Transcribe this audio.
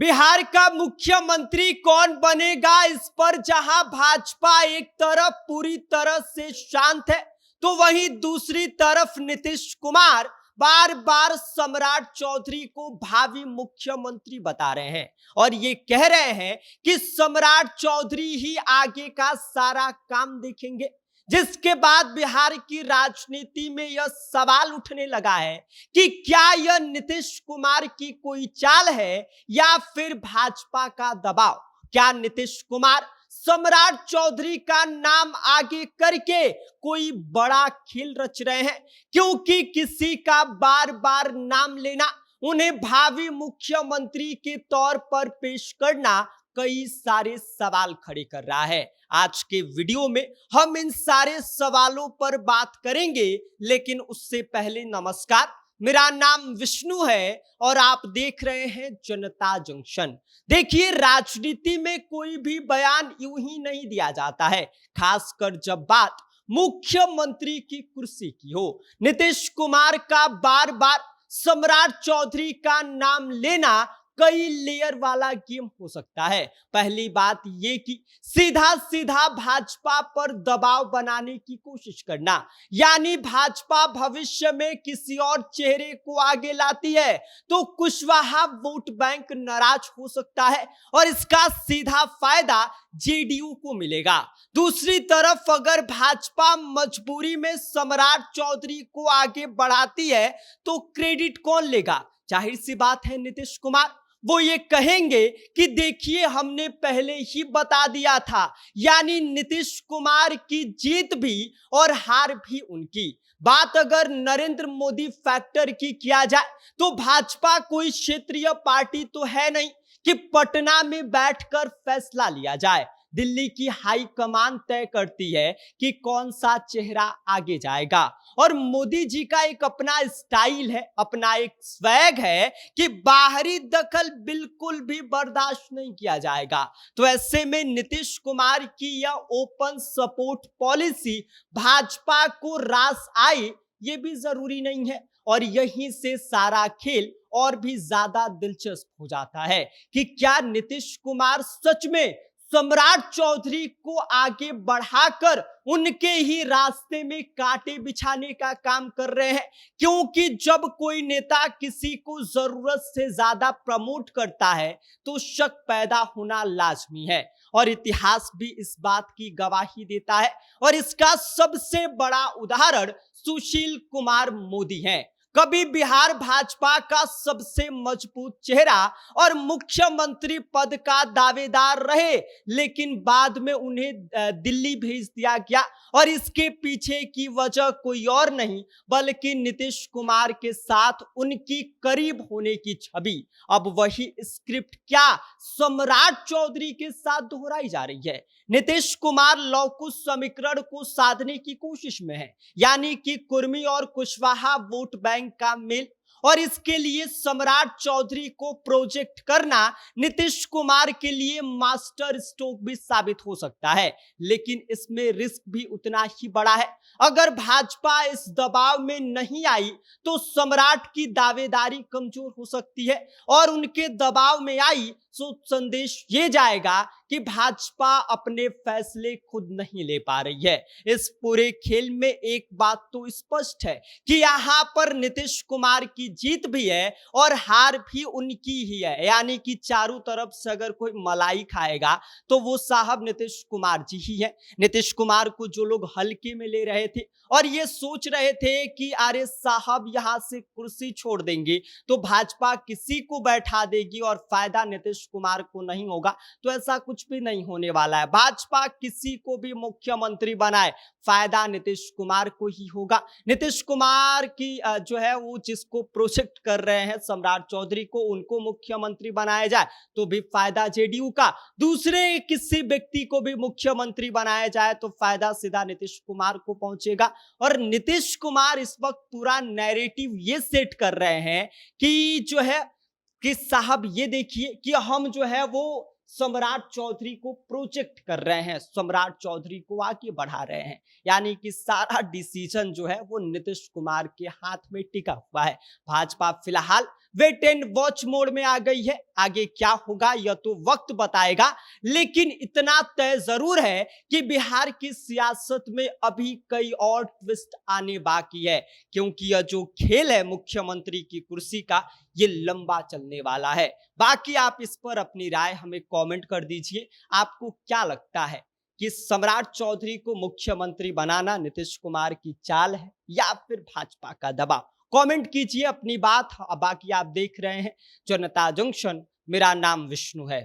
बिहार का मुख्यमंत्री कौन बनेगा, इस पर जहां भाजपा एक तरफ पूरी तरह से शांत है, तो वहीं दूसरी तरफ नीतीश कुमार बार बार सम्राट चौधरी को भावी मुख्यमंत्री बता रहे हैं और ये कह रहे हैं कि सम्राट चौधरी ही आगे का सारा काम देखेंगे। जिसके बाद बिहार की राजनीति में यह सवाल उठने लगा है कि क्या यह नीतीश कुमार की कोई चाल है या फिर भाजपा का दबाव। क्या नीतीश कुमार सम्राट चौधरी का नाम आगे करके कोई बड़ा खेल रच रहे हैं, क्योंकि किसी का बार बार नाम लेना, उन्हें भावी मुख्यमंत्री के तौर पर पेश करना कई सारे सवाल खड़े कर रहा है। आज के वीडियो में हम इन सारे सवालों पर बात करेंगे, लेकिन उससे पहले नमस्कार, मेरा नाम विष्णु है और आप देख रहे हैं जनता जंक्शन। देखिए, राजनीति में कोई भी बयान यूं ही नहीं दिया जाता है, खासकर जब बात मुख्यमंत्री की कुर्सी की हो। नीतीश कुमार का बार बार सम्राट चौधरी का नाम लेना कई लेयर वाला गेम हो सकता है। पहली बात यह कि सीधा सीधा भाजपा पर दबाव बनाने की कोशिश करना, यानी भाजपा भविष्य में किसी और चेहरे को आगे लाती है तो कुशवाहा वोट बैंक नाराज हो सकता है और इसका सीधा फायदा जेडीयू को मिलेगा। दूसरी तरफ अगर भाजपा मजबूरी में सम्राट चौधरी को आगे बढ़ाती है तो क्रेडिट कौन लेगा? जाहिर सी बात है नीतीश कुमार। वो ये कहेंगे कि देखिए, हमने पहले ही बता दिया था, यानी नीतीश कुमार की जीत भी और हार भी उनकी। बात अगर नरेंद्र मोदी फैक्टर की किया जाए तो भाजपा कोई क्षेत्रीय पार्टी तो है नहीं कि पटना में बैठकर फैसला लिया जाए। दिल्ली की हाई कमान तय करती है कि कौन सा चेहरा आगे जाएगा और मोदी जी का एक अपना स्टाइल है, अपना एक स्वैग है कि बाहरी दखल बिल्कुल भी बर्दाश्त नहीं किया जाएगा। तो ऐसे में नीतीश कुमार की यह ओपन सपोर्ट पॉलिसी भाजपा को रास आए, ये भी जरूरी नहीं है और यहीं से सारा खेल और भी ज्यादा दिलचस्प हो जाता है कि क्या नीतीश कुमार सच में सम्राट चौधरी को आगे बढ़ाकर उनके ही रास्ते में कांटे बिछाने का काम कर रहे हैं, क्योंकि जब कोई नेता किसी को जरूरत से ज्यादा प्रमोट करता है तो शक पैदा होना लाजमी है और इतिहास भी इस बात की गवाही देता है और इसका सबसे बड़ा उदाहरण सुशील कुमार मोदी है। कभी बिहार भाजपा का सबसे मजबूत चेहरा और मुख्यमंत्री पद का दावेदार रहे, लेकिन बाद में उन्हें दिल्ली भेज दिया गया और इसके पीछे की वजह कोई और नहीं बल्कि नीतीश कुमार के साथ उनकी करीब होने की छवि। अब वही स्क्रिप्ट क्या सम्राट चौधरी के साथ दोहराई जा रही है। नीतीश कुमार लौकुश समीकरण को साधने की कोशिश में है, यानी कि कुर्मी और कुशवाहा वोट बैंक का मेल, और इसके लिए सम्राट चौधरी को प्रोजेक्ट करना नीतीश कुमार के लिए मास्टर स्ट्रोक भी साबित हो सकता है, लेकिन इसमें रिस्क भी उतना ही बड़ा है। अगर भाजपा इस दबाव में नहीं आई तो सम्राट की दावेदारी कमजोर हो सकती है और उनके दबाव में आई तो संदेश ये जाएगा कि भाजपा अपने फैसले खुद नहीं ले पा रही है। इस पूरे खेल में एक बात तो स्पष्ट है कि यहाँ पर नीतीश कुमार की जीत भी है और हार भी उनकी ही है, यानी कि चारों तरफ से अगर कोई मलाई खाएगा तो वो साहब नीतीश कुमार जी ही है। नीतीश कुमार को जो लोग हल्के में ले रहे थे और ये सोच रहे थे कि अरे साहब यहां से कुर्सी छोड़ देंगे तो भाजपा किसी को बैठा देगी और फायदा नीतीश कुमार को नहीं होगा, तो ऐसा कुछ भी नहीं होने वाला है। भाजपा किसी को भी मुख्यमंत्री बनाए, फायदा नीतीश कुमार को ही होगा। नीतीश कुमार की जो है वो जिसको प्रोजेक्ट कर रहे हैं सम्राट चौधरी को, उनको मुख्यमंत्री बनाया जाए तो भी फायदा जेडीयू का, दूसरे किसी व्यक्ति को भी मुख्यमंत्री बनाया जाए तो फायदा सीधा नीतीश कुमार को पहुंचेगा। और नीतीश कुमार इस वक्त पूरा नैरेटिव ये सेट कर रहे हैं कि जो है कि साहब ये देखिए कि हम जो है वो सम्राट चौधरी को प्रोजेक्ट कर रहे हैं, सम्राट चौधरी को आगे बढ़ा रहे हैं, यानी कि सारा डिसीजन जो है वो नीतीश कुमार के हाथ में टिका हुआ है। भाजपा फिलहाल वेट एंड वॉच मोड में आ गई है। आगे क्या होगा यह तो वक्त बताएगा, लेकिन इतना तय जरूर है कि बिहार की सियासत में अभी कई और ट्विस्ट आने बाकी है, क्योंकि यह जो खेल है मुख्यमंत्री की कुर्सी का, ये लंबा चलने वाला है। बाकी आप इस पर अपनी राय हमें कमेंट कर दीजिए। आपको क्या लगता है कि सम्राट चौधरी को मुख्यमंत्री बनाना नीतीश कुमार की चाल है या फिर भाजपा का दबाव? कमेंट कीजिए अपनी बात। बाकी आप देख रहे हैं जनता जंक्शन, मेरा नाम विष्णु है।